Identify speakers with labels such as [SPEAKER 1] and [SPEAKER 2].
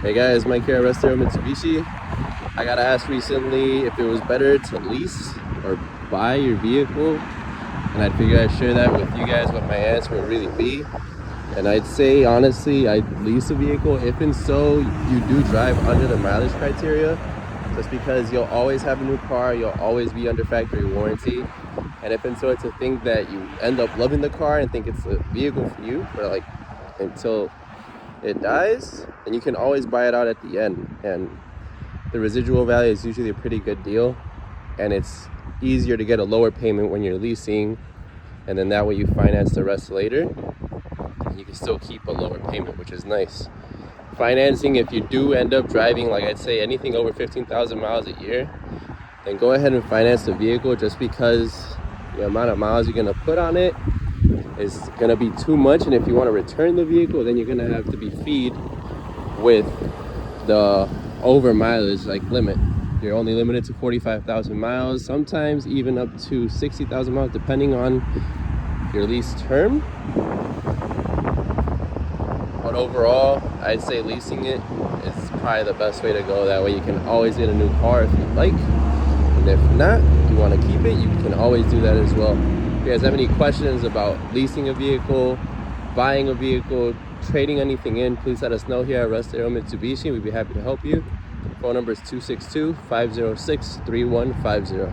[SPEAKER 1] Hey guys, Mike here at Russ Darrow Mitsubishi. I got asked recently if it was better to lease or buy your vehicle, and I figured I'd share that with you guys what my answer would really be. And I'd say honestly, I'd lease a vehicle if and so you do drive under the mileage criteria, just because you'll always have a new car, you'll always be under factory warranty. And if and so it's a thing that you end up loving the car and think it's a vehicle for you for like until it dies, and you can always buy it out at the end, and the residual value is usually a pretty good deal, and it's easier to get a lower payment when you're leasing, and then that way you finance the rest later and you can still keep a lower payment, which is nice. Financing, if you do end up driving, like I'd say anything over 15,000 miles a year, then go ahead and finance the vehicle, just because the amount of miles you're going to put on it is going to be too much. And if you want to return the vehicle, then you're going to have to be feed with the over mileage like limit. You're only limited to 45,000 miles, sometimes even up to 60,000 miles depending on your lease term. But overall, I'd say leasing it is probably the best way to go. That way you can always get a new car if you like, and if not, you want to keep it, you can always do that as well. If you guys have any questions about leasing a vehicle, buying a vehicle, trading anything in, please let us know here at Russ Darrow Mitsubishi. We'd be happy to help you. Phone number is 262-506-3150.